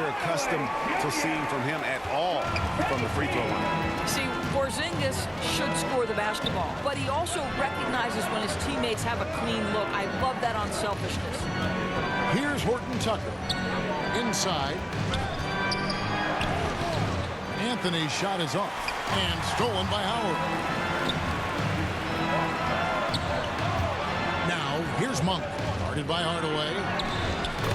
we're accustomed to seeing from him at all from the free throw line. See, Porzingis should score the basketball, but he also recognizes when his teammates have a clean look. I love that unselfishness. Here's Horton Tucker. Inside. Anthony's shot is off and stolen by Howard. Now, here's Monk. Guarded by Hardaway.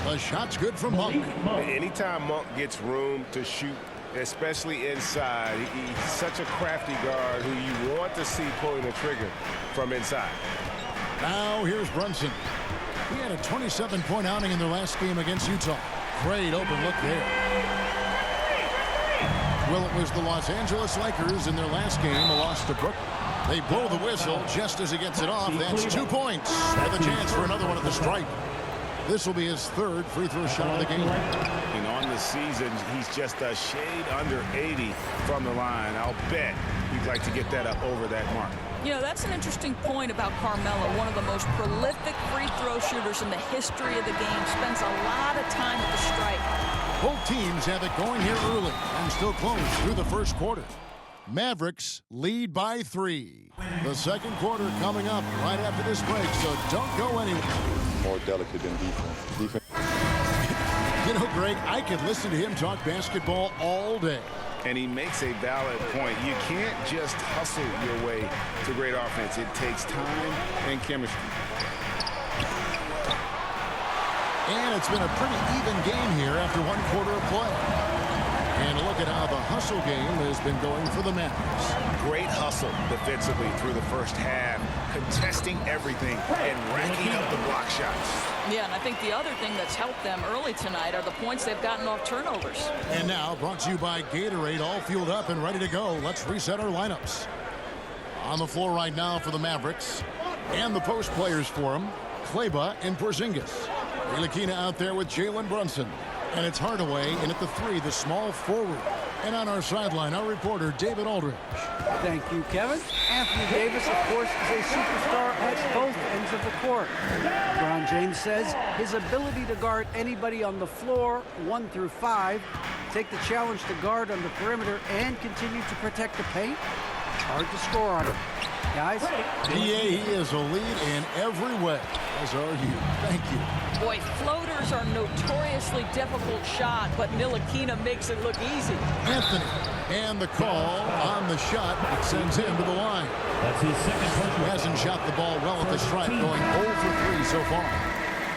The shot's good from Monk. Anytime Monk gets room to shoot, especially inside, he's such a crafty guard who you want to see pulling the trigger from inside. Now, here's Brunson. He had a 27-point outing in their last game against Utah. Great open look there. Well, it was the Los Angeles Lakers in their last game, a loss to Brooklyn. They blow the whistle just as he gets it off. That's 2 points with a chance for another one at the stripe. This will be his third free throw shot of the game. And on the season, he's just a shade under 80 from the line. I'll bet he'd like to get that up over that mark. You know, that's an interesting point about Carmelo, one of the most prolific free throw shooters in the history of the game. Spends a lot of time at the stripe. Both teams have it going here early and still close through the first quarter. Mavericks lead by 3. The second quarter coming up right after this break, so don't go anywhere. More delicate than defense. You know, Greg, I could listen to him talk basketball all day. And he makes a valid point. You can't just hustle your way to great offense. It takes time and chemistry. And it's been a pretty even game here after 1 quarter of play. And look at how the hustle game has been going for the Mavericks. Great hustle defensively through the first half, contesting everything and racking up the block shots. Yeah, and I think the other thing that's helped them early tonight are the points they've gotten off turnovers. And now, brought to you by Gatorade, all fueled up and ready to go. Let's reset our lineups. On the floor right now for the Mavericks and the post players for them, Kleber and Porzingis. Ntilikina out there with Jalen Brunson. And it's Hardaway in at the 3, the small forward. And on our sideline, our reporter, David Aldridge. Thank you, Kevin. Anthony Davis, of course, is a superstar at both ends of the court. LeBron James says his ability to guard anybody on the floor, 1 through 5, take the challenge to guard on the perimeter, and continue to protect the paint, it's hard to score on him. Guys? He is a lead in every way, as are you. Thank you. Boy, floaters are notoriously difficult shot, but Ntilikina makes it look easy. Anthony, and the call on the shot that sends him to the line. That's his second touchdown. Hasn't shot the ball well at the stripe, going 0 for 3 so far.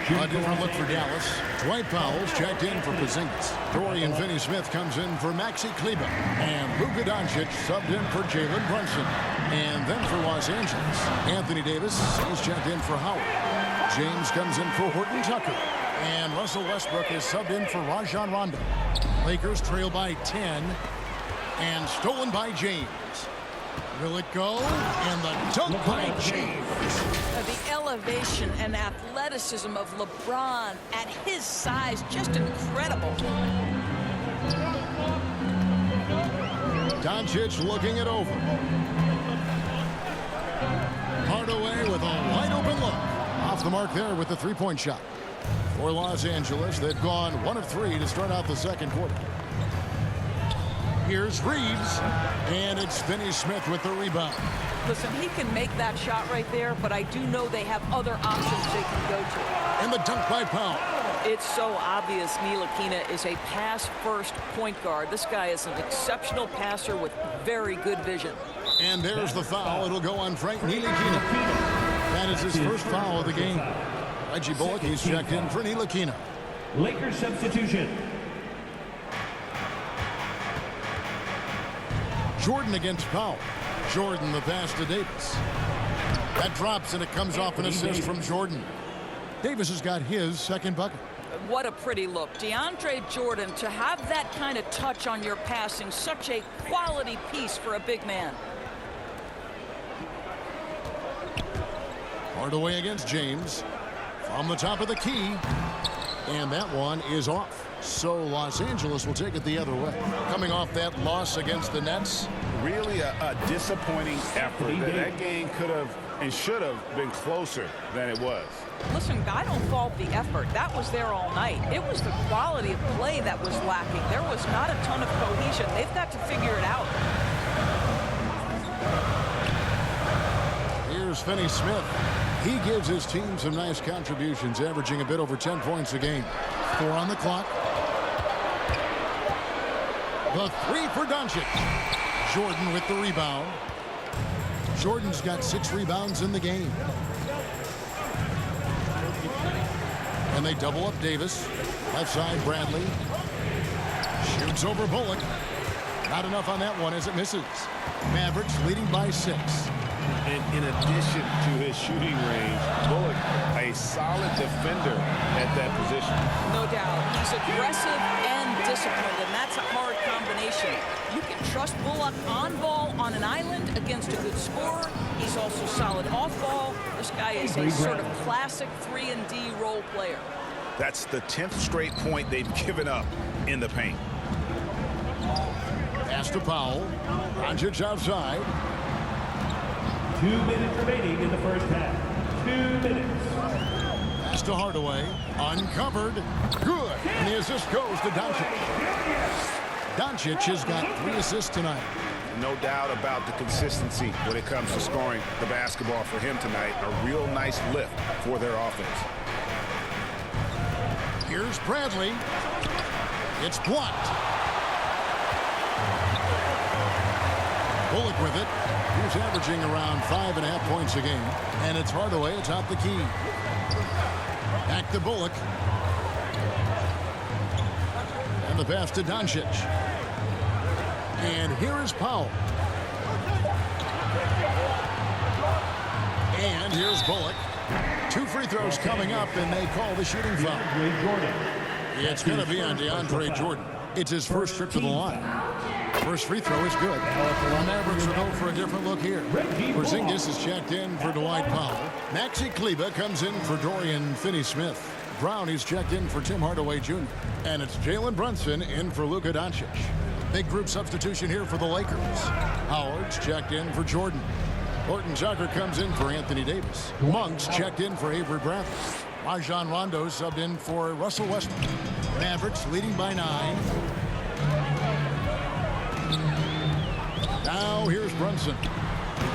A different look for Dallas. Dwight Powell's checked in for Porzingis. Dorian Finney-Smith comes in for Maxi Kleber. And Luka Doncic subbed in for Jalen Brunson. And then for Los Angeles, Anthony Davis is checked in for Howard. James comes in for Horton Tucker. And Russell Westbrook is subbed in for Rajon Rondo. Lakers trail by 10. And stolen by James. Will it go? And the dunk by James. The elevation and athleticism of LeBron at his size, just incredible. Doncic looking it over. Hardaway with a wide open look. Off the mark there with the three-point shot. For Los Angeles, they've gone 1 of 3 to start out the second quarter. Here's Reeves, and it's Finney-Smith with the rebound. Listen, he can make that shot right there, but I do know they have other options they can go to. And the dunk by Powell. It's so obvious Ntilikina is a pass-first point guard. This guy is an exceptional passer with very good vision. And there's the foul. It'll go on Frank Ntilikina. That is his first foul of the game. Reggie Bullock, he's checked in for Ntilikina. Lakers substitution. Jordan against Powell. Jordan the pass to Davis. That drops and it comes off an assist from Jordan. Davis has got his second bucket. What a pretty look. DeAndre Jordan, to have that kind of touch on your passing, such a quality piece for a big man. Hardaway against James. From the top of the key. And that one is off. So Los Angeles will take it the other way. Coming off that loss against the Nets. Really a disappointing effort. That game could have and should have been closer than it was. Listen, I don't fault the effort. That was there all night. It was the quality of play that was lacking. There was not a ton of cohesion. They've got to figure it out. Here's Finney Smith. He gives his team some nice contributions, averaging a bit over 10 points a game. 4 on the clock. The three for Doncic. Jordan with the rebound. Jordan's got 6 rebounds in the game. And they double up Davis. Left side, Bradley. Shoots over Bullock. Not enough on that one as it misses. Mavericks leading by 6. And in addition to his shooting range, Bullock, a solid defender at that position. No doubt. He's aggressive and disciplined, and that's a hard combination. You can trust Bullock on ball on an island against a good scorer. He's also solid off ball. This guy is a sort of classic 3-and-D role player. That's the 10th straight point they've given up in the paint. Pass to Powell. Doncic outside. 2 minutes remaining in the first half. 2 minutes. Pass to Hardaway. Uncovered. Good. And the assist goes to Doncic. Doncic has got 3 assists tonight. No doubt about the consistency when it comes to scoring the basketball for him tonight. A real nice lift for their offense. Here's Bradley. It's blocked. Bullock with it. He's averaging around 5.5 points a game. And it's Hardaway atop the key. Back to Bullock. And the pass to Doncic. And here is Powell. And here's Bullock. 2 free throws coming up, and they call the shooting foul. It's going to be on DeAndre Jordan. It's his first trip to the line. First free throw is good. The Mavericks will go for a different look here. Porzingis is checked in for Dwight Powell. Maxi Kleber comes in for Dorian Finney-Smith. Brown is checked in for Tim Hardaway Jr. And it's Jalen Brunson in for Luka Doncic. Big group substitution here for the Lakers. Howard's checked in for Jordan. Horton Tucker comes in for Anthony Davis. Monk's checked in for Avery Bradley. Rajon Rondo subbed in for Russell Westbrook. Mavericks leading by 9. Now here's Brunson.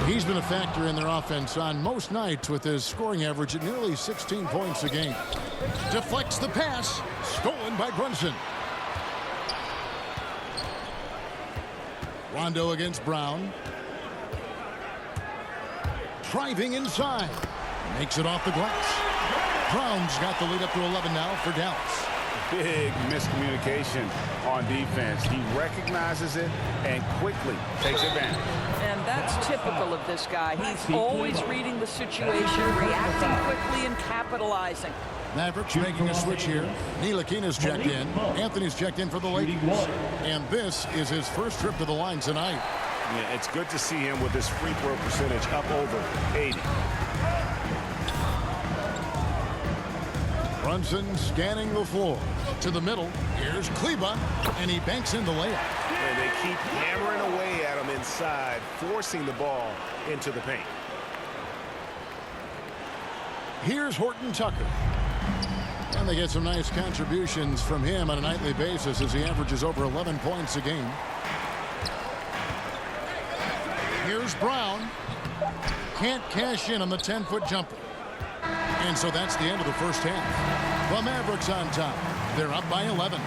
He's been a factor in their offense on most nights with his scoring average at nearly 16 points a game. Deflects the pass. Stolen by Brunson. Rondo against Brown. Driving inside. Makes it off the glass. Brown's got the lead up to 11 now for Dallas. Big miscommunication on defense. He recognizes it and quickly takes advantage. And that's typical of this guy. He's always reading the situation, reacting quickly, and capitalizing. Mavericks making a switch here. Ntilikina's checked in. Anthony's checked in for the Lakers. And this is his first trip to the line tonight. Yeah, it's good to see him with his free throw percentage up over 80. Brunson scanning the floor. To the middle. Here's Kleber. And he banks in the layup. And they keep hammering away at him inside, forcing the ball into the paint. Here's Horton Tucker. And they get some nice contributions from him on a nightly basis as he averages over 11 points a game. Here's Brown. Can't cash in on the 10-foot jumper. And so that's the end of the first half. The Mavericks on top. They're up by 11.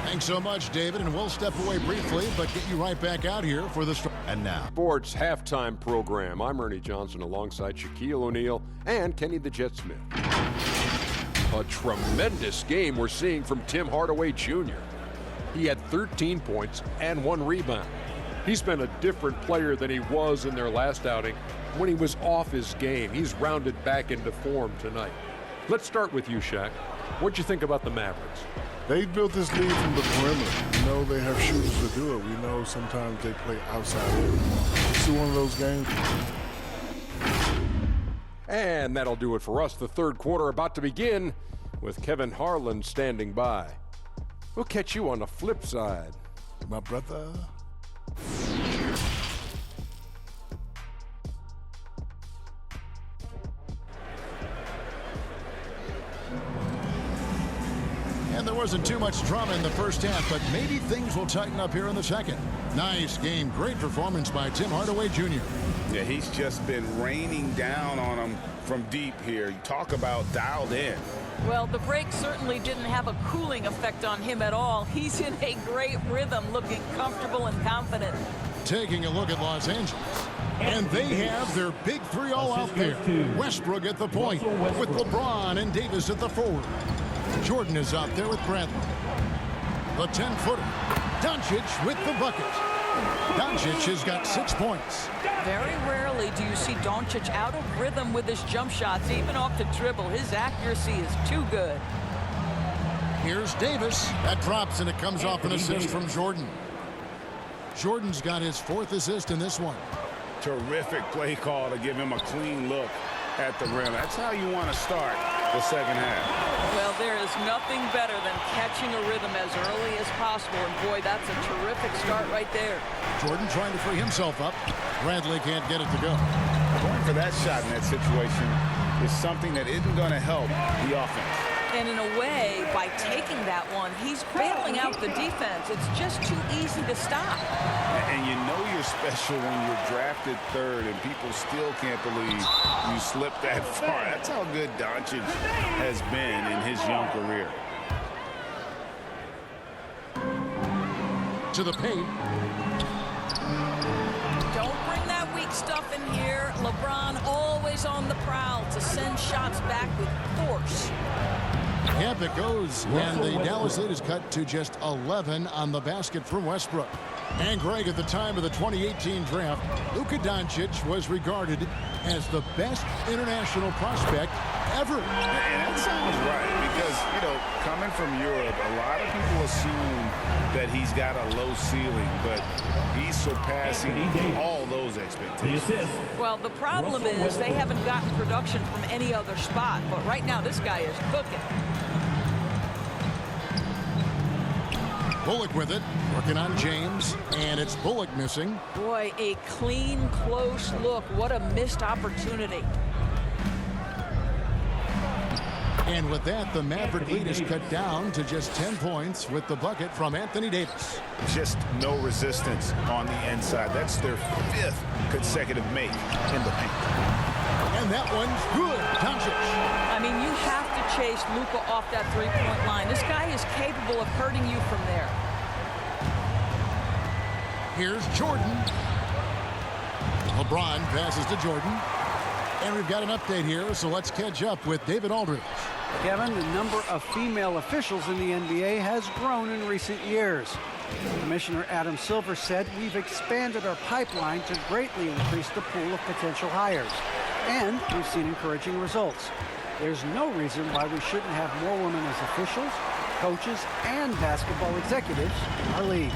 Thanks so much, David, and we'll step away briefly, but get you right back out here for the... And now. Sports Halftime Program. I'm Ernie Johnson alongside Shaquille O'Neal and Kenny the Jet Smith. A tremendous game we're seeing from Tim Hardaway Jr. He had 13 points and 1 rebound. He's been a different player than he was in their last outing when he was off his game. He's rounded back into form tonight. Let's start with you, Shaq. What'd you think about the Mavericks? They've built this lead from the perimeter. We know they have shooters to do it. We know sometimes they play outside. This is one of those games. And that'll do it for us. The third quarter about to begin with Kevin Harlan standing by. We'll catch you on the flip side. My brother. And there wasn't too much drama in the first half, but maybe things will tighten up here in the second. Nice game. Great performance by Tim Hardaway Jr. Yeah, he's just been raining down on him from deep here. You talk about dialed in. Well, the break certainly didn't have a cooling effect on him at all. He's in a great rhythm, looking comfortable and confident. Taking a look at Los Angeles. And they have their big three all out there. Westbrook at the point with LeBron and Davis at the forward. Jordan is out there with Bradley. The 10-footer. Doncic with the bucket. Doncic has got 6 points. Very rarely do you see Doncic out of rhythm with his jump shots, even off the dribble. His accuracy is too good. Here's Davis. That drops, and it comes off an assist from Jordan. Jordan's got his 4th assist in this one. Terrific play call to give him a clean look at the rim. That's how you want to start the second half. Well, there is nothing better than catching a rhythm as early as possible. And boy, that's a terrific start right there. Jordan trying to free himself up. Bradley can't get it to go. Going for that shot in that situation is something that isn't going to help the offense. And in a way, by taking that one, he's bailing out the defense. It's just too easy to stop. And you know you're special when you're drafted 3rd and people still can't believe you slipped that far. That's how good Doncic has been in his young career. To the paint. Don't bring that weak stuff in here. LeBron always on the prowl to send shots back with force. Yep, it goes. And the Dallas lead is cut to just 11 on the basket from Westbrook. And Greg, at the time of the 2018 draft, Luka Doncic was regarded as the best international prospect ever. And that sounds right because, you know, coming from Europe, a lot of people assume that he's got a low ceiling, but he's surpassing all those expectations. Well, the problem is they haven't gotten production from any other spot, but right now this guy is cooking. Bullock with it, working on James, and it's Bullock missing. Boy, a clean, close look. What a missed opportunity. And with that, the Maverick lead is cut down to just 10 points with the bucket from Anthony Davis. Just no resistance on the inside. That's their 5th consecutive make in the paint. And that one's good. Doncic. I mean, you have to chase Luka off that three-point line. This guy is capable of hurting you from there. Here's Jordan. LeBron passes to Jordan. And we've got an update here, so let's catch up with David Aldridge. Kevin, the number of female officials in the NBA has grown in recent years. Commissioner Adam Silver said, "We've expanded our pipeline to greatly increase the pool of potential hires. And we've seen encouraging results. There's no reason why we shouldn't have more women as officials, coaches, and basketball executives in our league."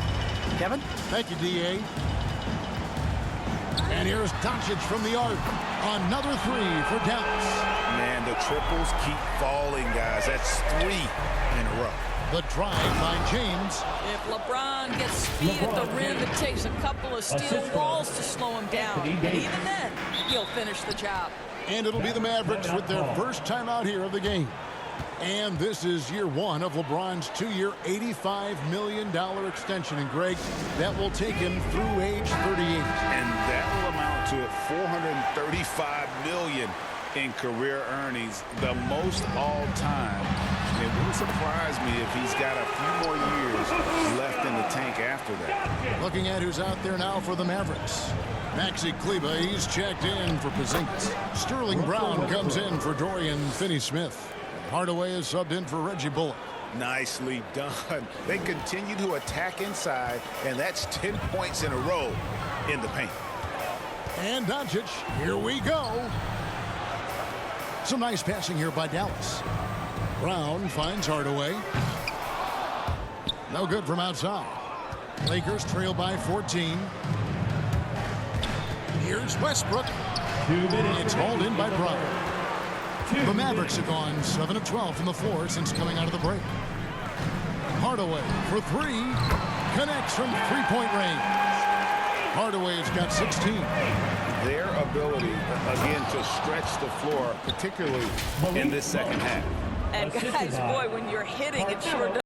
Kevin? Thank you, D.A. And here's Doncic from the arc. Another 3 for Dallas. Man, the triples keep falling, guys. That's 3 in a row. The drive by James. If LeBron gets speed at the rim, it takes a couple of steel walls to slow him down. And even then, he'll finish the job. And it'll be the Mavericks with their first time out here of the game. And this is year 1 of LeBron's 2-year, $85 million extension. And Greg, that will take him through age 38. And that will amount to $435 million in career earnings, the most all time. It wouldn't surprise me if he's got a few more years left in the tank after that. Looking at who's out there now for the Mavericks. Maxi Kleber, he's checked in for Porzingis. Sterling Brown comes in for Dorian Finney-Smith. Hardaway is subbed in for Reggie Bullock. Nicely done. They continue to attack inside, and that's 10 points in a row in the paint. And Doncic, here we go. Some nice passing here by Dallas. Brown finds Hardaway. No good from outside. Lakers trail by 14. Here's Westbrook. It's hauled in by Brown. The Mavericks have gone 7 of 12 from the floor since coming out of the break. Hardaway for three. Connects from three-point range. Hardaway's got 16. Their ability, again, to stretch the floor, particularly in this second half. And guys, boy, when you're hitting, it sure does.